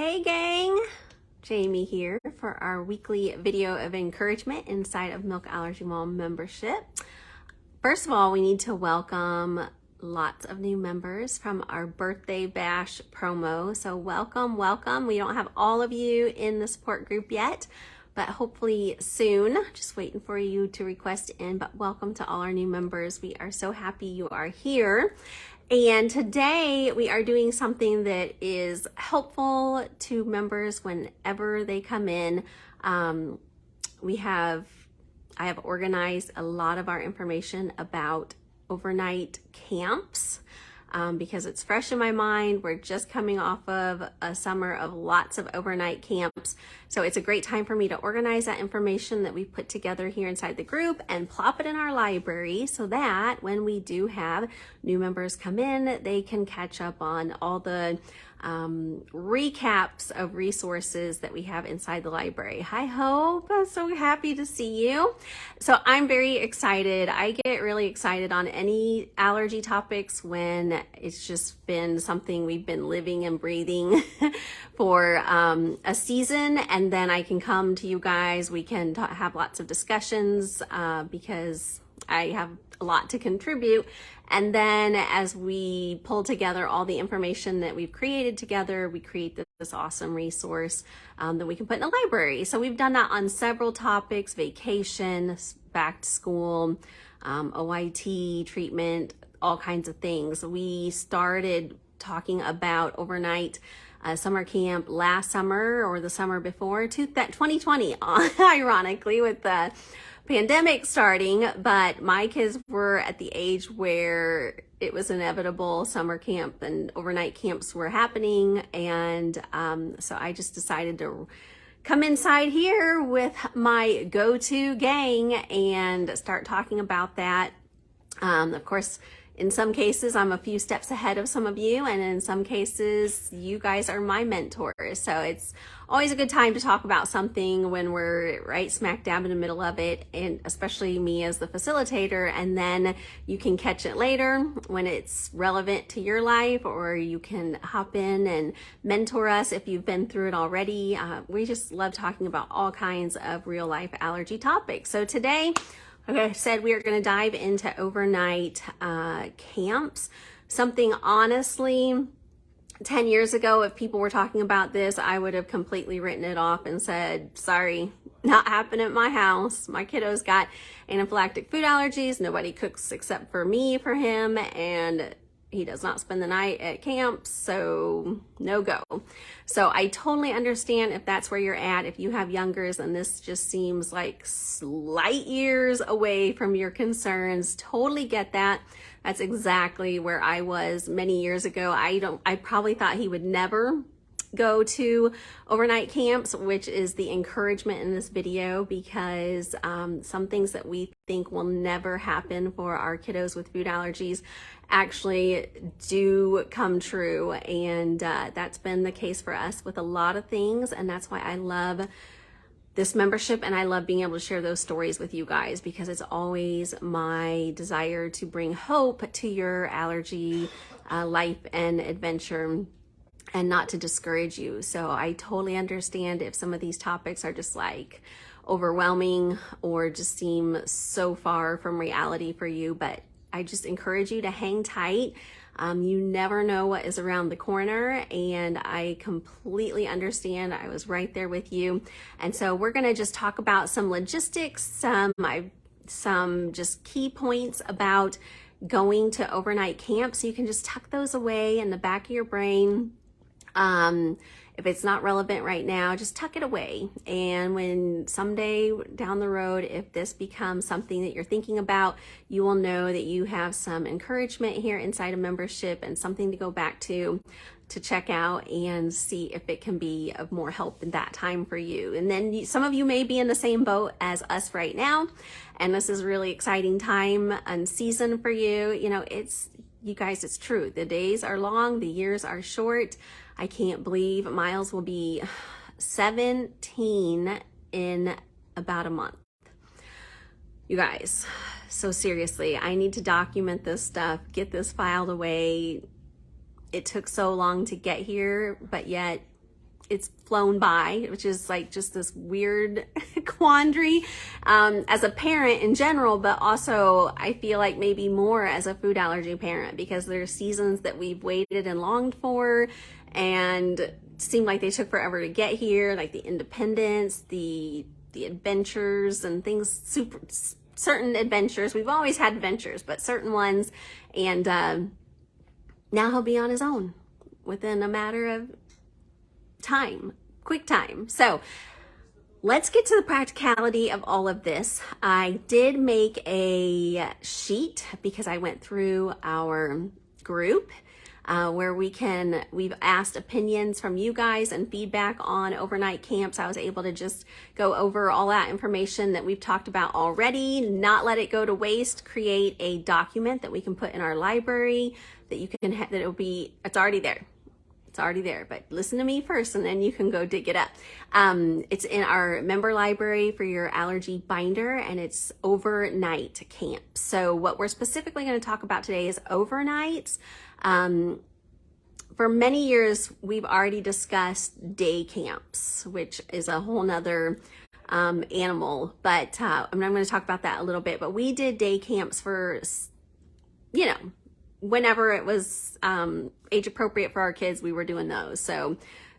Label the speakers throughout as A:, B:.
A: Hey gang, Jamie here for our weekly video of encouragement inside of Milk Allergy Mom membership. First of all, we need to welcome lots of new members from our birthday bash promo. So welcome. We don't have all of you in the support group yet, but hopefully soon. Just waiting for you to request in, but welcome to all our new members. We are so happy you are here. And today we are doing something that is helpful to members whenever they come in. I have organized a lot of our information about overnight camps because it's fresh in my mind. We're just coming off of a summer of lots of overnight camps. So it's a great time for me to organize that information that we put together here inside the group and plop it in our library so that when we do have new members come in, they can catch up on all the recaps of resources that we have inside the library. Hi Hope, I'm so happy to see you. So I'm very excited. I get really excited on any allergy topics when it's just been something we've been living and breathing for a season, and then I can come to you guys. We can have lots of discussions because I have a lot to contribute. And then as we pull together all the information that we've created together, we create this awesome resource that we can put in the library. So we've done that on several topics: vacation, back to school, OIT, treatment, all kinds of things. We started talking about overnight summer camp last summer or the summer before, 2020, ironically, with the pandemic starting, but my kids were at the age where it was inevitable. Summer camp and overnight camps were happening, and so I just decided to come inside here with my go-to gang and start talking about that. Of course, in some cases, I'm a few steps ahead of some of you, and in some cases, you guys are my mentors. So it's always a good time to talk about something when we're right smack dab in the middle of it, and especially me as the facilitator, and then you can catch it later when it's relevant to your life, or you can hop in and mentor us if you've been through it already. We just love talking about all kinds of real life allergy topics. So today, like I said, we are going to dive into overnight camps. Something, honestly, 10 years ago, if people were talking about this, I would have completely written it off and said, sorry, not happening at my house. My kiddo's got anaphylactic food allergies. Nobody cooks except for me for him, and he does not spend the night at camp, so no go. So I totally understand if that's where you're at. If you have youngers and this just seems like light years away from your concerns, totally get that. That's exactly where I was many years ago. I probably thought he would never go to overnight camps, which is the encouragement in this video, because some things that we think will never happen for our kiddos with food allergies actually do come true, and that's been the case for us with a lot of things, and that's why I love this membership, and I love being able to share those stories with you guys, because it's always my desire to bring hope to your allergy life and adventure, and not to discourage you. So I totally understand if some of these topics are just like overwhelming or just seem so far from reality for you, but I just encourage you to hang tight. You never know what is around the corner, and I completely understand. I was right there with you. And so we're gonna just talk about some logistics, some just key points about going to overnight camp, so you can just tuck those away in the back of your brain. If it's not relevant right now, just tuck it away. And when someday down the road, if this becomes something that you're thinking about, you will know that you have some encouragement here inside a membership and something to go back to check out and see if it can be of more help in that time for you. And then some of you may be in the same boat as us right now, and this is a really exciting time and season for you. You know, you guys, it's true. The days are long, the years are short. I can't believe Miles will be 17 in about a month. You guys, so seriously, I need to document this stuff, get this filed away. It took so long to get here, but yet it's flown by, which is like just this weird quandary as a parent in general, but also I feel like maybe more as a food allergy parent, because there's seasons that we've waited and longed for and seemed like they took forever to get here, like the independence, the adventures and things, certain adventures. We've always had adventures, but certain ones. And now he'll be on his own within a matter of time, quick time. So let's get to the practicality of all of this. I did make a sheet because I went through our group where we've asked opinions from you guys and feedback on overnight camps. I was able to just go over all that information that we've talked about already, not let it go to waste, create a document that we can put in our library that you can that it's already there. It's already there, but listen to me first and then you can go dig it up. It's in our member library for your allergy binder, and it's overnight camp. So what we're specifically going to talk about today is overnights. For many years, we've already discussed day camps, which is a whole nother animal, but I'm going to talk about that a little bit. But we did day camps for, whenever it was age appropriate for our kids, we were doing those. So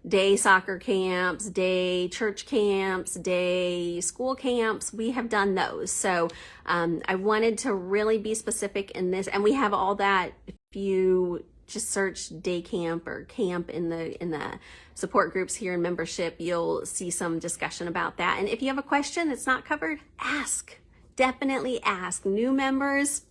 A: day soccer camps, day church camps, day school camps, we have done those. So I wanted to really be specific in this, and we have all that. If you just search day camp or camp in the support groups here in membership, you'll see some discussion about that. And if you have a question that's not covered, ask. Definitely ask. New members,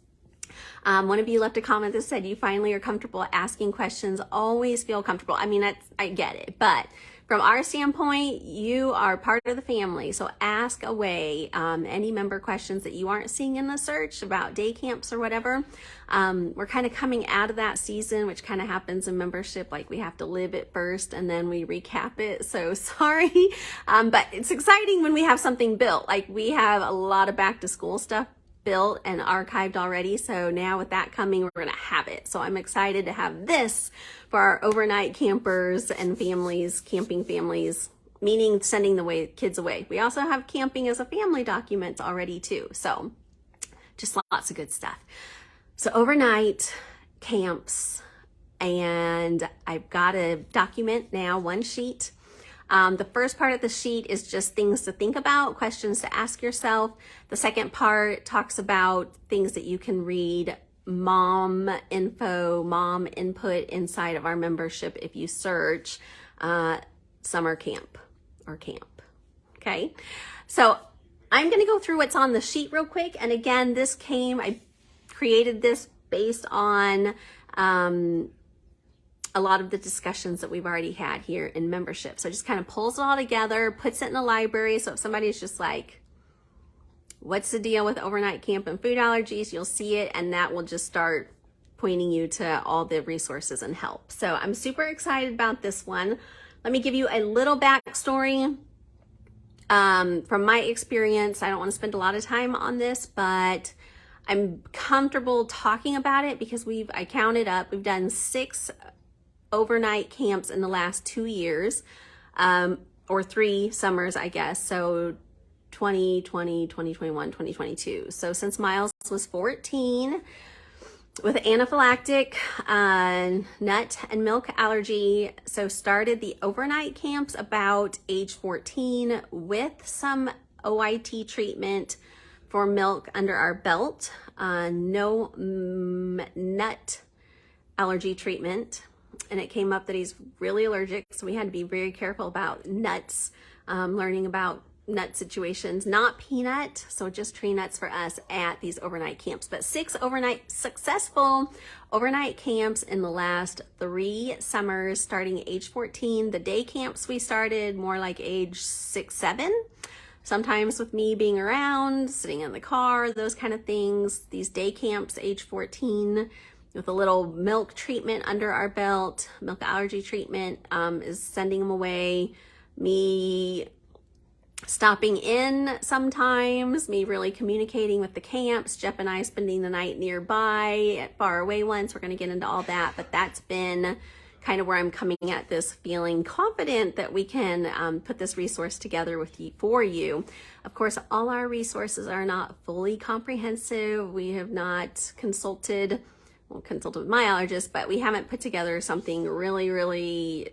A: one of you left a comment that said you finally are comfortable asking questions. Always feel comfortable. I mean, I get it, but from our standpoint, you are part of the family. So ask away any member questions that you aren't seeing in the search about day camps or whatever. We're kind of coming out of that season, which kind of happens in membership. Like we have to live it first and then we recap it. So sorry. But it's exciting when we have something built. Like we have a lot of back to school stuff built and archived already. So now with that coming, we're going to have it. So I'm excited to have this for our overnight campers and families, camping families, meaning sending the kids away. We also have camping as a family document already too. So just lots of good stuff. So overnight camps, and I've got a document now, one sheet. The first part of the sheet is just things to think about, questions to ask yourself. The second part talks about things that you can read, mom input inside of our membership if you search summer camp or camp. Okay, so I'm going to go through what's on the sheet real quick. And again, I created this based on a lot of the discussions that we've already had here in membership. So it just kind of pulls it all together, puts it in the library. So if somebody's just like, what's the deal with overnight camp and food allergies, you'll see it, and that will just start pointing you to all the resources and help. So I'm super excited about this one. Let me give you a little backstory from my experience. I don't want to spend a lot of time on this, but I'm comfortable talking about it because I counted up, we've done 6 overnight camps in the last 2 years, or 3 summers, I guess. So 2020, 2021, 2022. So since Miles was 14 with anaphylactic nut and milk allergy, so started the overnight camps about age 14 with some OIT treatment for milk under our belt, no nut allergy treatment. And it came up that he's really allergic, so we had to be very careful about nuts, learning about nut situations, not peanut, so just tree nuts for us at these overnight camps. But 6 successful overnight camps in the last 3 summers, starting age 14. The day camps we started more like age 6, 7. Sometimes with me being around, sitting in the car, those kind of things. These day camps, age 14, with a little milk treatment under our belt, milk allergy treatment, is sending them away. Me stopping in sometimes, me really communicating with the camps, Jeff and I spending the night nearby at far away ones. We're going to get into all that, but that's been, kind of where I'm coming at this, feeling confident that we can put this resource together with you, for you. Of course, all our resources are not fully comprehensive. We have not consulted with my allergist, but we haven't put together something really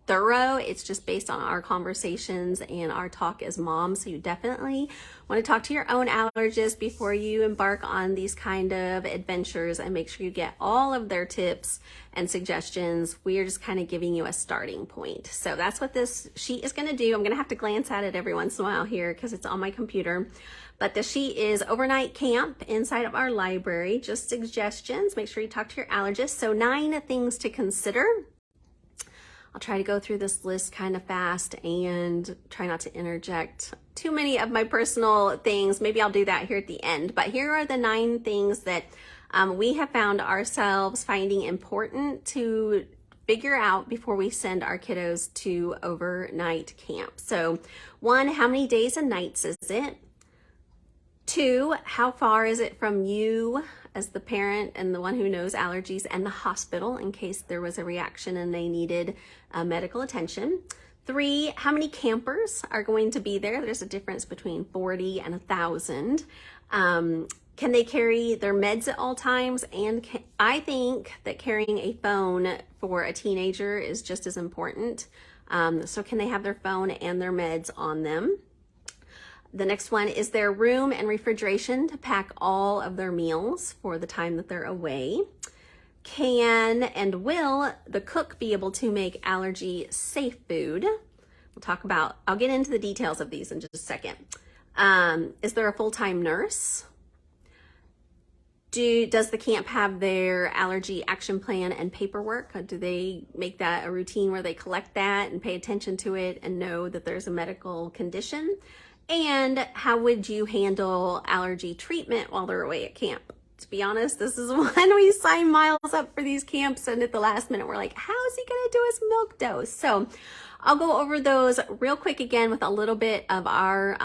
A: thorough. It's just based on our conversations and our talk as moms. So you definitely want to talk to your own allergist before you embark on these kind of adventures, and make sure you get all of their tips and suggestions. We are just kind of giving you a starting point. So that's what this sheet is going to do. I'm going to have to glance at it every once in a while here because it's on my computer. But the sheet is overnight camp inside of our library, just suggestions. Make sure you talk to your allergist. So 9 things to consider. I'll try to go through this list kind of fast and try not to interject too many of my personal things. Maybe I'll do that here at the end. But here are the 9 things that we have found ourselves finding important to figure out before we send our kiddos to overnight camp. So 1, how many days and nights is it? 2, how far is it from you as the parent and the one who knows allergies and the hospital in case there was a reaction and they needed medical attention? 3, how many campers are going to be there? There's a difference between 40 and 1,000. Can they carry their meds at all times? And I think that carrying a phone for a teenager is just as important. So can they have their phone and their meds on them? The next one is there room and refrigeration to pack all of their meals for the time that they're away? Can and will the cook be able to make allergy safe food? I'll get into the details of these in just a second. Is there a full-time nurse? Does the camp have their allergy action plan and paperwork? Do they make that a routine where they collect that and pay attention to it and know that there's a medical condition? And how would you handle allergy treatment while they're away at camp? To be honest, this is when we sign Miles up for these camps, and at the last minute we're like, how is he gonna do his milk dose? So I'll go over those real quick again with a little bit of our,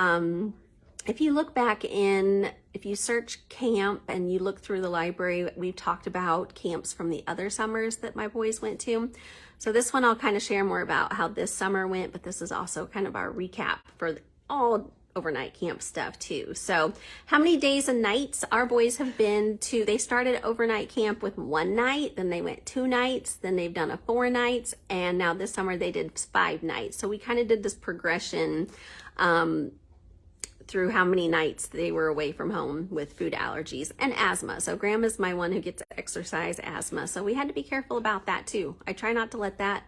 A: if you look back if you search camp and you look through the library, we've talked about camps from the other summers that my boys went to. So this one I'll kind of share more about how this summer went, but this is also kind of our recap for all overnight camp stuff too. So how many days and nights our boys have been to? They started overnight camp with 1 night, then they went 2 nights, then they've done a 4 nights, and now this summer they did 5 nights. So we kind of did this progression through how many nights they were away from home with food allergies and asthma. So Grandma's my one who gets exercise asthma, so we had to be careful about that too. I try not to let that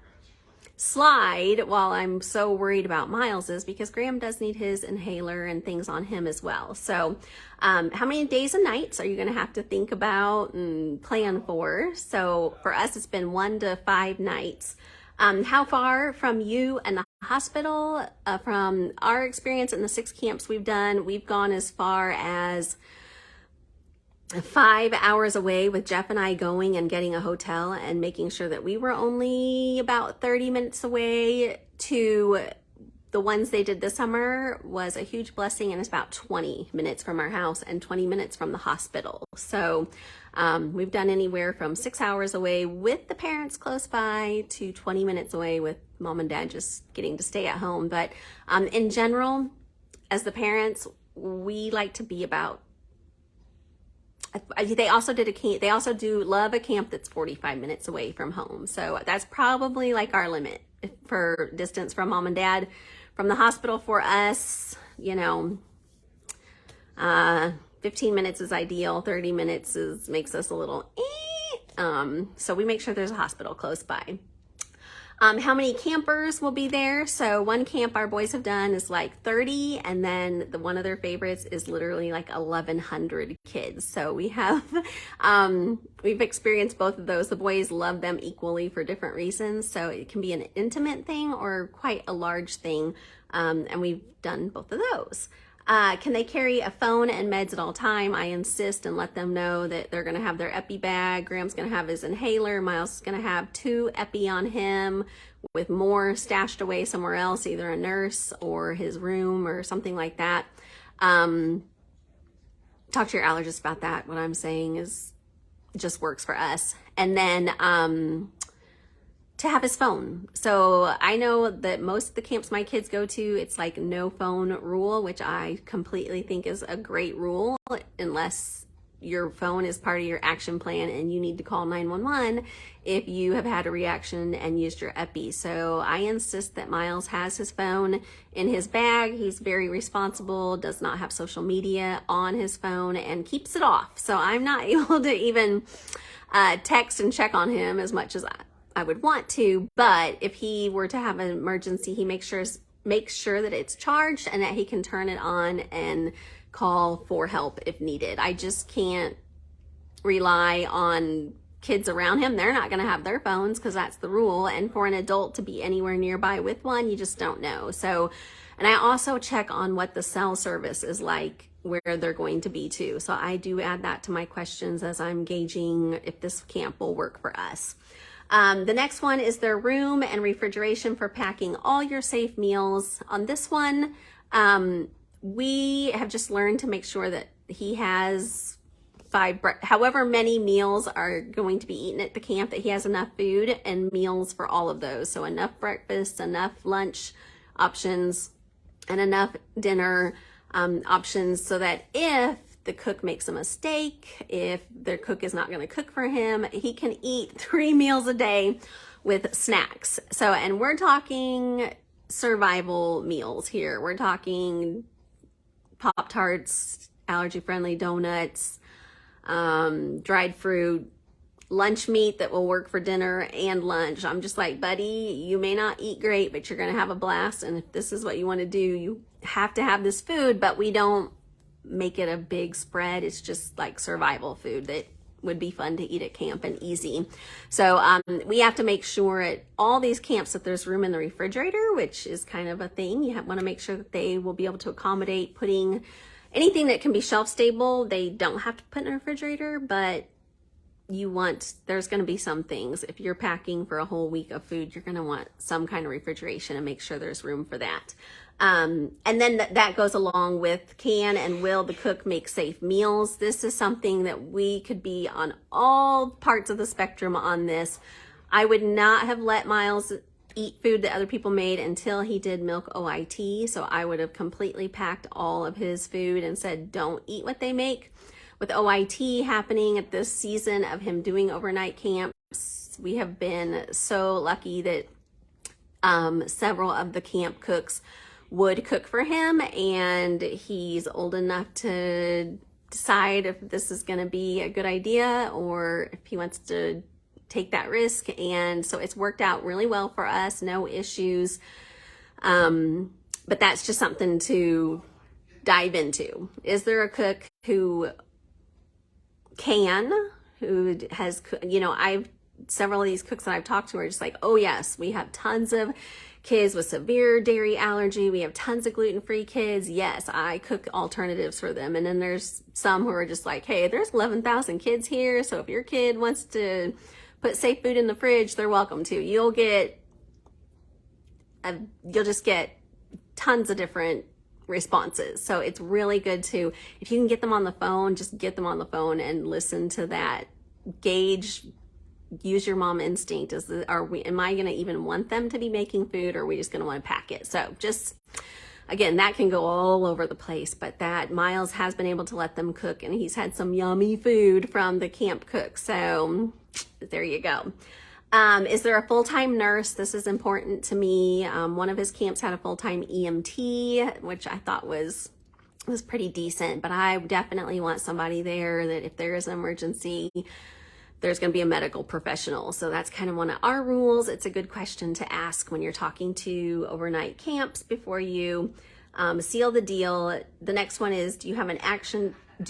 A: slide while I'm so worried about Miles's, because Graham does need his inhaler and things on him as well. So how many days and nights are you going to have to think about and plan for? So for us, it's been 1 to 5 nights. How far from you and the hospital? From our experience in the 6 camps we've done, we've gone as far as 5 hours away, with Jeff and I going and getting a hotel and making sure that we were only about 30 minutes away. To the ones they did this summer was a huge blessing, and it's about 20 minutes from our house and 20 minutes from the hospital. So we've done anywhere from 6 hours away with the parents close by to 20 minutes away with mom and dad just getting to stay at home. But in general, as the parents, we like to be about, they also do love a camp that's 45 minutes away from home. So that's probably like our limit for distance from mom and dad. From the hospital for us, 15 minutes is ideal. 30 minutes makes us a little so we make sure there's a hospital close by. How many campers will be there? So one camp our boys have done is like 30, and then one of their favorites is literally like 1,100 kids. So we have, we've experienced both of those. The boys love them equally for different reasons. So it can be an intimate thing or quite a large thing. And we've done both of those. Can they carry a phone and meds at all time? I insist and let them know that they're going to have their epi bag. Graham's going to have his inhaler. Miles is going to have 2 epi on him with more stashed away somewhere else, either a nurse or his room or something like that. Talk to your allergist about that. What I'm saying is just works for us. And then to have his phone. So I know that most of the camps my kids go to, it's like no phone rule, which I completely think is a great rule, unless your phone is part of your action plan and you need to call 911 if you have had a reaction and used your epi. So I insist that Miles has his phone in his bag. He's very responsible, does not have social media on his phone, and keeps it off. So I'm not able to even text and check on him as much as I would want to. But if he were to have an emergency, he makes sure that it's charged and that he can turn it on and call for help if needed. I just can't rely on kids around him. They're not going to have their phones because that's the rule. And for an adult to be anywhere nearby with one, you just don't know. So, and I also check on what the cell service is like where they're going to be too. So I do add that to my questions as I'm gauging if this camp will work for us. The next one is their room and refrigeration for packing all your safe meals. On this one, we have just learned to make sure that he has however many meals are going to be eaten at the camp, that he has enough food and meals for all of those. So enough breakfast, enough lunch options, and enough dinner options, so that if the cook makes a mistake, if their cook is not going to cook for him, he can eat 3 meals a day with snacks. So, and we're talking survival meals here. We're talking Pop-Tarts, allergy-friendly donuts, dried fruit, lunch meat that will work for dinner and lunch. I'm just like, buddy, you may not eat great, but you're going to have a blast. And if this is what you want to do, you have to have this food, but we don't make it a big spread. It's just like survival food that would be fun to eat at camp and easy. So we have to make sure at all these camps that there's room in the refrigerator, which is kind of a thing. You want to make sure that they will be able to accommodate putting anything that can be shelf stable. They don't have to put in a refrigerator, but there's going to be some things. If you're packing for a whole week of food, you're going to want some kind of refrigeration and make sure there's room for that. And then that goes along with, can and will the cook make safe meals? This is something that we could be on all parts of the spectrum on this. I would not have let Miles eat food that other people made until he did milk OIT. So I would have completely packed all of his food and said, don't eat what they make. With OIT happening at this season of him doing overnight camps, we have been so lucky that several of the camp cooks would cook for him, and he's old enough to decide if this is going to be a good idea or if he wants to take that risk. And so it's worked out really well for us, no issues. But that's just something to dive into. Is there a cook who has, several of these cooks that I've talked to are just like, oh yes, we have tons of kids with severe dairy allergy. We have tons of gluten-free kids. Yes, I cook alternatives for them. And then there's some who are just like, hey, there's 11,000 kids here. So if your kid wants to put safe food in the fridge, they're welcome to. You'll just get tons of different responses. So it's really good to, if you can get them on the phone, just get them on the phone and listen to that. Gauge, use your mom instinct. Am I going to even want them to be making food, or are we just going to want to pack it? So just, again, that can go all over the place, but that Miles has been able to let them cook, and he's had some yummy food from the camp cook. So there you go. Is there a full-time nurse? This is important to me. One of his camps had a full-time EMT, which I thought was pretty decent, but I definitely want somebody there that if there is an emergency, there's going to be a medical professional. So that's kind of one of our rules. It's a good question to ask when you're talking to overnight camps before you seal the deal. The next one is, do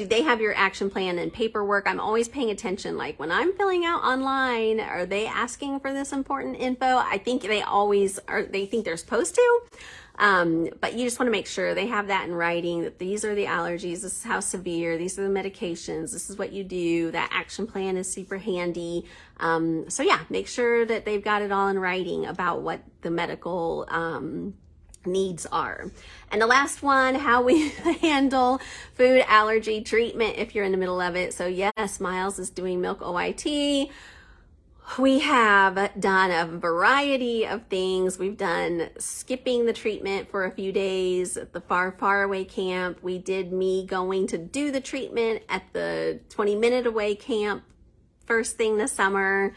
A: they have your action plan and paperwork? I'm always paying attention. Like when I'm filling out online, are they asking for this important info? I think they always are. They think they're supposed to. But you just want to make sure they have that in writing, that these are the allergies, this is how severe, these are the medications, this is what you do. That action plan is super handy. So yeah, make sure that they've got it all in writing about what the medical needs are. And the last one, how we handle food allergy treatment if you're in the middle of it. So yes, Miles is doing milk OIT. We have done a variety of things. We've done skipping the treatment for a few days at the far away camp. We did me going to do the treatment at the 20-minute away camp first thing this summer.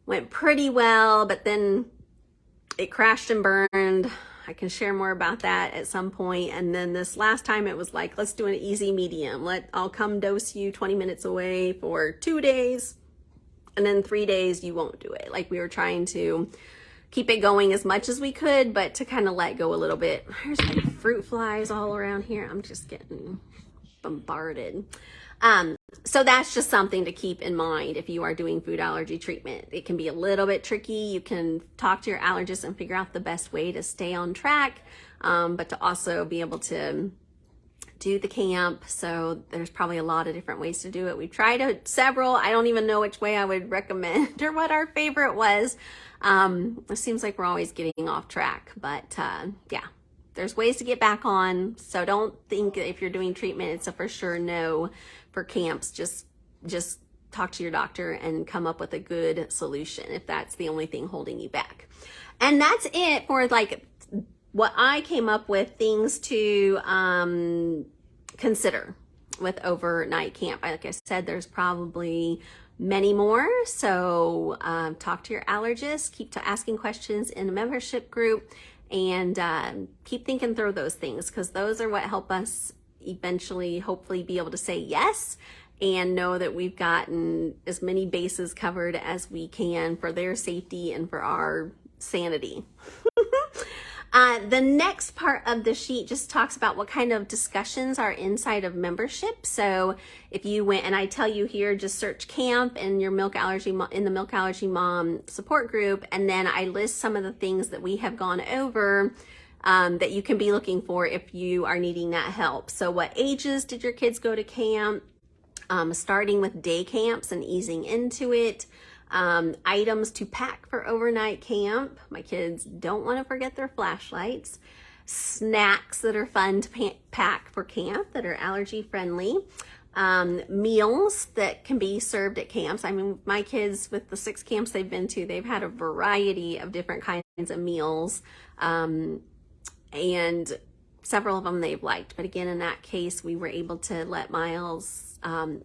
A: Went pretty well, but then it crashed and burned. I can share more about that at some point. And then this last time it was like, let's do an easy medium. I'll come dose you 20 minutes away for 2 days. And then 3 days you won't do it. Like we were trying to keep it going as much as we could, but to kind of let go a little bit. There's like fruit flies all around here. I'm just getting bombarded. So that's just something to keep in mind if you are doing food allergy treatment. It can be a little bit tricky. You can talk to your allergist and figure out the best way to stay on track, but to also be able to do the camp. So there's probably a lot of different ways to do it. We've tried several. I don't even know which way I would recommend or what our favorite was. It seems like we're always getting off track, but yeah, there's ways to get back on. So don't think if you're doing treatment, it's a for sure no for camps. Just talk to your doctor and come up with a good solution if that's the only thing holding you back. And that's it for like what I came up with, things to consider with overnight camp. Like I said, there's probably many more. So talk to your allergist, keep asking questions in a membership group, and keep thinking through those things, because those are what help us eventually, hopefully, be able to say yes and know that we've gotten as many bases covered as we can for their safety and for our sanity. The next part of the sheet just talks about what kind of discussions are inside of membership. So if you went, and I tell you here, just search camp in your milk allergy in the Milk Allergy Mom support group, and then I list some of the things that we have gone over that you can be looking for if you are needing that help. So what ages did your kids go to camp? Starting with day camps and easing into it. Items to pack for overnight camp. My kids don't want to forget their flashlights. Snacks that are fun to pack for camp that are allergy friendly. Meals that can be served at camps. I mean, my kids, with the 6 camps they've been to, they've had a variety of different kinds of meals, and several of them they've liked. But again, in that case, we were able to let Miles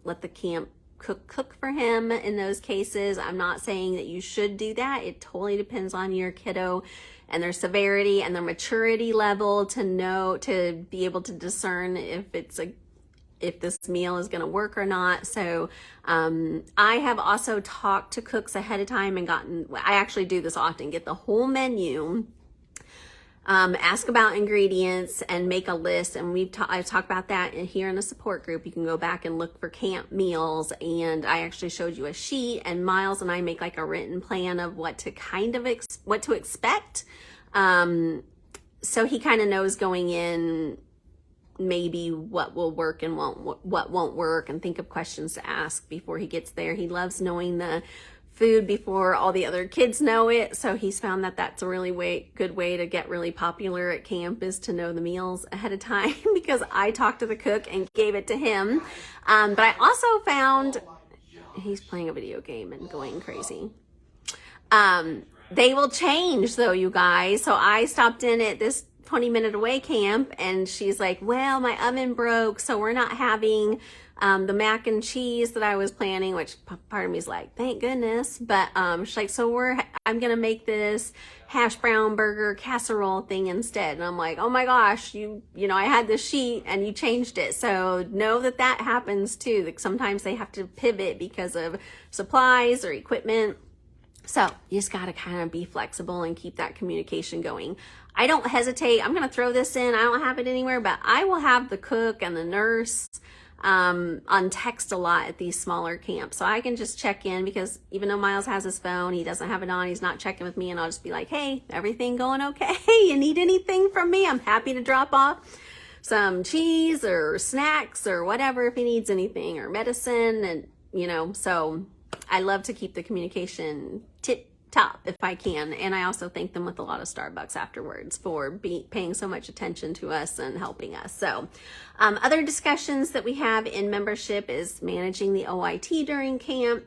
A: let the camp cook for him in those cases. I'm not saying that you should do that. It totally depends on your kiddo and their severity and their maturity level to be able to discern if this meal is going to work or not. So I have also talked to cooks ahead of time and I actually do this often, get the whole menu, ask about ingredients and make a list. And I've talked about that here in the support group. You can go back and look for camp meals. And I actually showed you a sheet, and Miles and I make like a written plan of what to what to expect. So he kind of knows going in maybe what will work and what won't work, and think of questions to ask before he gets there. He loves knowing the food before all the other kids know it, so he's found that that's a really good way to get really popular at camp, is to know the meals ahead of time because I talked to the cook and gave it to him. But I also found he's playing a video game and going crazy. They will change though, you guys. So I stopped in at this 20-minute away camp, and she's like, well, my oven broke, so we're not having the mac and cheese that I was planning, which part of me is like, thank goodness. But she's like, so I'm gonna make this hash brown burger casserole thing instead. And I'm like, oh my gosh, you know, I had this sheet and you changed it. So know that happens too. Like sometimes they have to pivot because of supplies or equipment. So you just gotta kind of be flexible and keep that communication going. I don't hesitate. I'm gonna throw this in. I don't have it anywhere, but I will have the cook and the nurse on text a lot at these smaller camps. So I can just check in, because even though Miles has his phone, he doesn't have it on, he's not checking with me, and I'll just be like, hey, everything going okay? You need anything from me? I'm happy to drop off some cheese or snacks or whatever if he needs anything, or medicine. And so I love to keep the communication tip top if I can. And I also thank them with a lot of Starbucks afterwards for paying so much attention to us and helping us. So other discussions that we have in membership is managing the OIT during camp,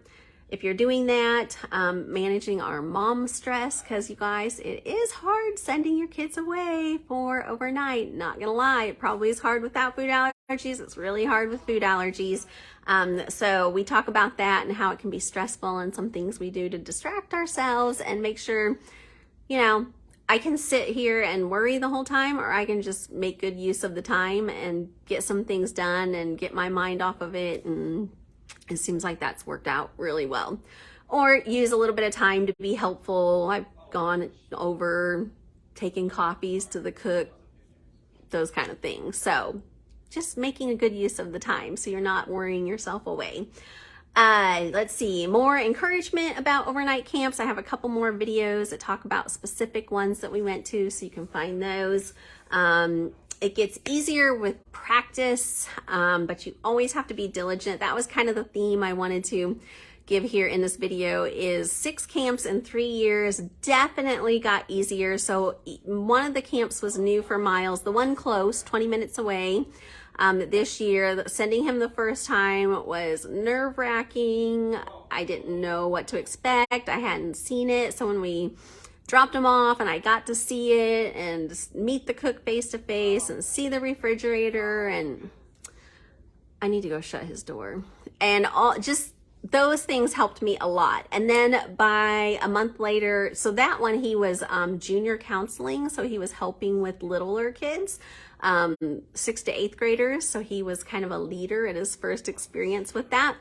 A: if you're doing that, managing our mom stress, because you guys, it is hard sending your kids away for overnight. Not gonna lie, it probably is hard without food allergies. It's really hard with food allergies. So we talk about that and how it can be stressful and some things we do to distract ourselves and make sure, you know, I can sit here and worry the whole time, or I can just make good use of the time and get some things done and get my mind off of it. And it seems like that's worked out really well. Or use a little bit of time to be helpful. I've gone over taking coffees to the cook, those kind of things. So just making a good use of the time so you're not worrying yourself away. Let's see, more encouragement about overnight camps. I have a couple more videos that talk about specific ones that we went to, so you can find those. It gets easier with practice, but you always have to be diligent. That was kind of the theme I wanted to give here in this video, is 6 camps in 3 years definitely got easier. So one of the camps was new for Miles, the one close, 20 minutes away. This year, sending him the first time was nerve-wracking. I didn't know what to expect. I hadn't seen it. So when we dropped him off and I got to see it and meet the cook face to face and see the refrigerator, and I need to go shut his door. And all just those things helped me a lot. And then by a month later, so that one he was junior counseling. So he was helping with littler kids. 6th to 8th graders. So he was kind of a leader at his first experience with that.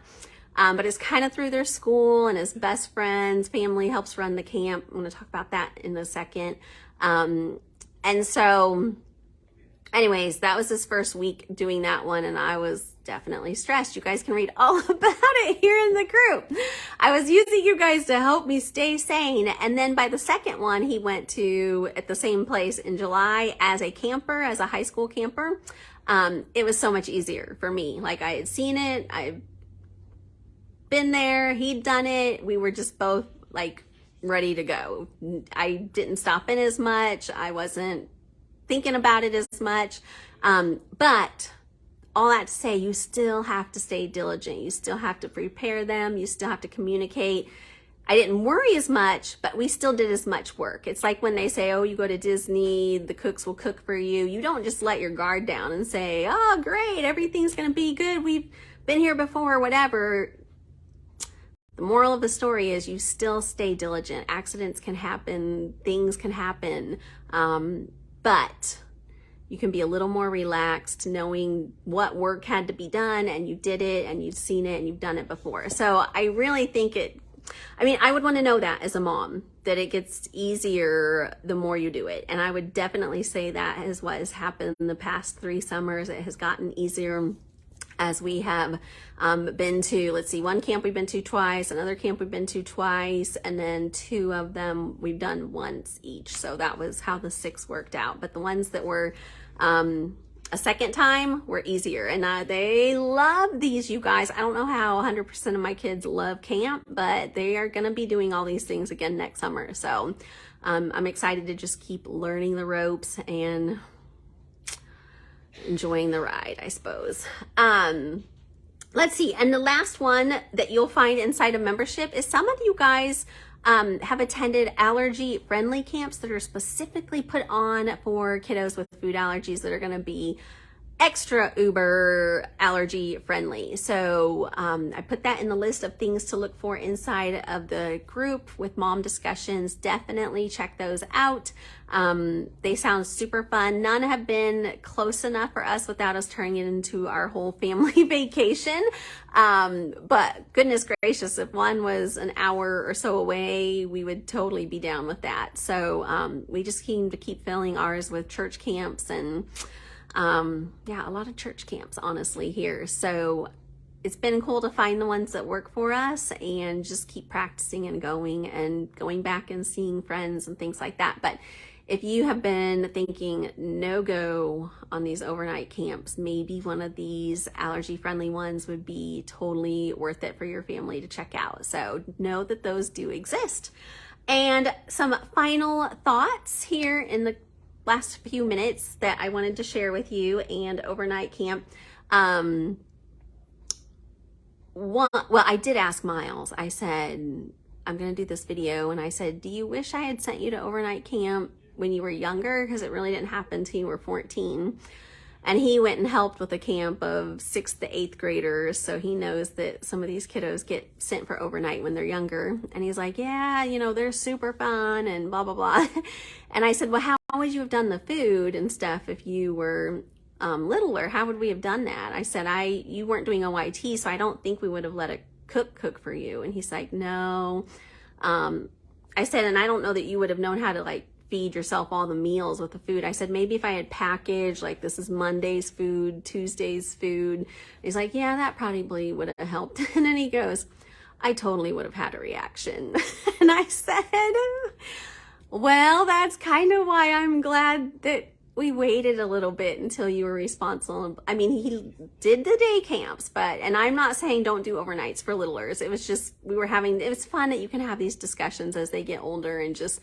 A: But it's kind of through their school, and his best friend's family helps run the camp. I'm going to talk about that in a second. And so anyways, that was his first week doing that one, and I was definitely stressed. You guys can read all about it here in the group. I was using you guys to help me stay sane. And then by the second one, he went to at the same place in July as a camper, as a high school camper. It was so much easier for me. Like, I had seen it, I've been there, he'd done it. We were just both like ready to go. I didn't stop in as much. I wasn't thinking about it as much. But all that to say, you still have to stay diligent. You still have to prepare them. You still have to communicate. I didn't worry as much, but we still did as much work. It's like when they say, oh, you go to Disney, the cooks will cook for you. You don't just let your guard down and say, oh, great, everything's going to be good. We've been here before, whatever. The moral of the story is you still stay diligent. Accidents can happen. Things can happen. But you can be a little more relaxed knowing what work had to be done, and you did it, and you've seen it, and you've done it before. So I really think I would want to know that as a mom, that it gets easier the more you do it. And I would definitely say that is what has happened in the past 3 summers. It has gotten easier as we have been to, let's see, one camp we've been to twice, another camp we've been to twice, and then 2 of them we've done once each. So that was how the 6 worked out. But the ones that were a second time were easier, and they love these, you guys. I don't know how 100% of my kids love camp, but they are going to be doing all these things again next summer. So I'm excited to just keep learning the ropes and enjoying the ride, I suppose. Let's see. And the last one that you'll find inside of membership is some of you guys have attended allergy friendly camps that are specifically put on for kiddos with food allergies that are going to be extra uber allergy friendly. So I put that in the list of things to look for inside of the group with mom discussions. Definitely check those out. They sound super fun. None have been close enough for us without us turning it into our whole family vacation. But goodness gracious, if one was an hour or so away, we would totally be down with that. So we just seem to keep filling ours with church camps and yeah, a lot of church camps, honestly, here. So it's been cool to find the ones that work for us and just keep practicing and going back and seeing friends and things like that. But if you have been thinking no go on these overnight camps, maybe one of these allergy friendly ones would be totally worth it for your family to check out. So know that those do exist. And some final thoughts here in the last few minutes that I wanted to share with you and overnight camp. well, I did ask Miles. I said, I'm going to do this video. And I said, do you wish I had sent you to overnight camp when you were younger? Because it really didn't happen until you were 14. And he went and helped with a camp of 6th to 8th graders. So he knows that some of these kiddos get sent for overnight when they're younger. And he's like, yeah, you know, they're super fun and blah, blah, blah. And I said, well, how would you have done the food and stuff if you were littler? How would we have done that? I said, you weren't doing OIT, so I don't think we would have let a cook for you. And he's like, no. I said, and I don't know that you would have known how to like feed yourself all the meals with the food. I said, maybe if I had packaged, like this is Monday's food, Tuesday's food. He's like, yeah, that probably would have helped. And then he goes, I totally would have had a reaction. And I said, well, that's kind of why I'm glad that we waited a little bit until you were responsible. I mean, he did the day camps, and I'm not saying don't do overnights for littlers. It was just, it was fun that you can have these discussions as they get older and just,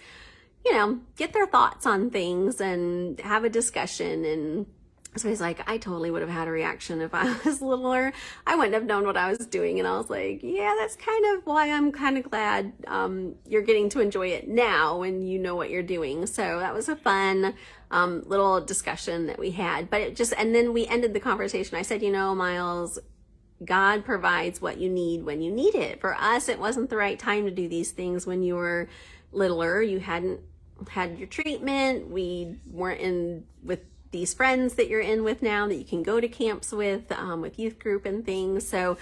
A: you know, get their thoughts on things and have a discussion. And so he's like, I totally would have had a reaction if I was littler. I wouldn't have known what I was doing. And I was like, yeah, that's kind of why I'm kind of glad you're getting to enjoy it now when you know what you're doing. So that was a fun little discussion that we had. But and then we ended the conversation. I said, you know, Miles, God provides what you need when you need it. For us, it wasn't the right time to do these things when you were littler. You hadn't had your treatment. We weren't in with these friends that you're in with now that you can go to camps with youth group and things. So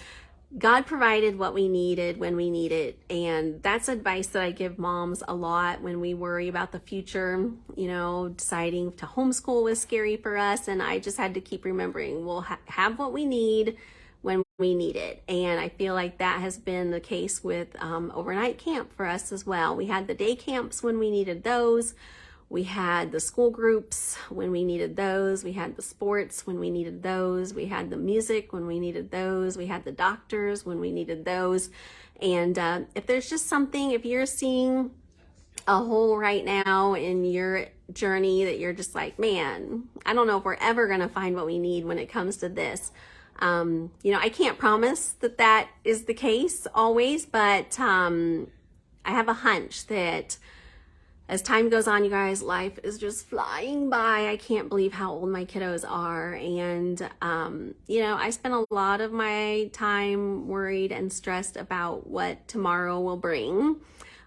A: God provided what we needed when we need it. And that's advice that I give moms a lot when we worry about the future. You know, deciding to homeschool was scary for us. And I just had to keep remembering we'll have what we need when we need it. And I feel like that has been the case with overnight camp for us as well. We had the day camps when we needed those. We had the school groups when we needed those. We had the sports when we needed those. We had the music when we needed those. We had the doctors when we needed those. And if there's just something, if you're seeing a hole right now in your journey that you're just like, man, I don't know if we're ever going to find what we need when it comes to this. You know, I can't promise that that is the case always, but I have a hunch that as time goes on, you guys, life is just flying by. I can't believe how old my kiddos are. And, you know, I spent a lot of my time worried and stressed about what tomorrow will bring.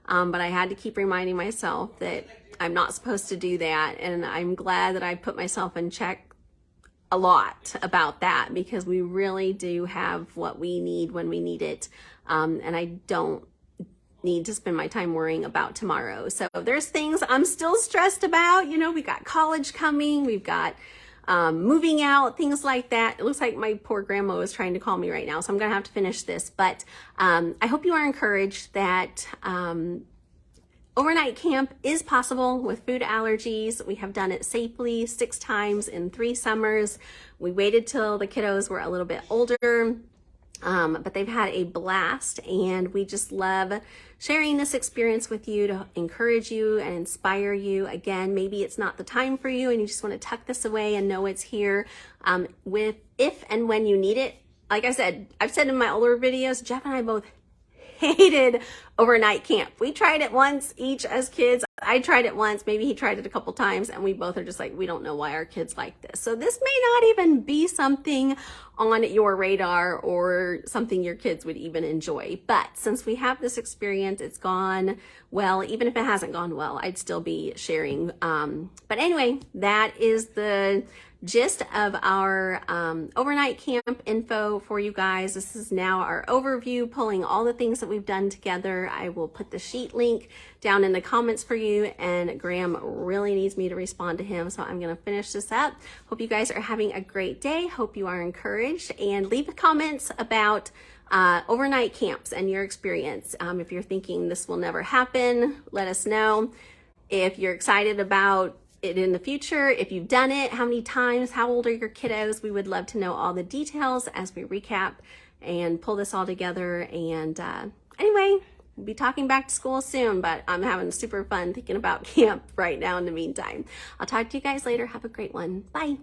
A: But I had to keep reminding myself that I'm not supposed to do that. And I'm glad that I put myself in check a lot about that, because we really do have what we need when we need it. And I don't need to spend my time worrying about tomorrow. So there's things I'm still stressed about. You know, we got college coming, we've got moving out, things like that. It looks like my poor grandma is trying to call me right now, so I'm gonna have to finish this. But I hope you are encouraged that overnight camp is possible with food allergies. We have done it safely 6 times in 3 summers. We waited till the kiddos were a little bit older, but they've had a blast, and we just love sharing this experience with you to encourage you and inspire you. Again, maybe it's not the time for you and you just want to tuck this away and know it's here if and when you need it. Like I said, I've said in my older videos, Jeff and I both hated overnight camp. We tried it once each as kids. I tried it once, maybe he tried it a couple times, and we both are just like, we don't know why our kids like this. So this may not even be something on your radar or something your kids would even enjoy. But since we have this experience, it's gone well. Even if it hasn't gone well, I'd still be sharing. But anyway, that is the gist of our overnight camp info for you guys. This is now our overview, pulling all the things that we've done together. I will put the sheet link down in the comments for you, and Graham really needs me to respond to him, so I'm going to finish this up. Hope you guys are having a great day. Hope you are encouraged, and leave comments about overnight camps and your experience. If you're thinking this will never happen, let us know. If you're excited about it in the future, if you've done it, how many times, how old are your kiddos? We would love to know all the details as we recap and pull this all together. And anyway, we'll be talking back to school soon, but I'm having super fun thinking about camp right now in the meantime. I'll talk to you guys later. Have a great one. Bye.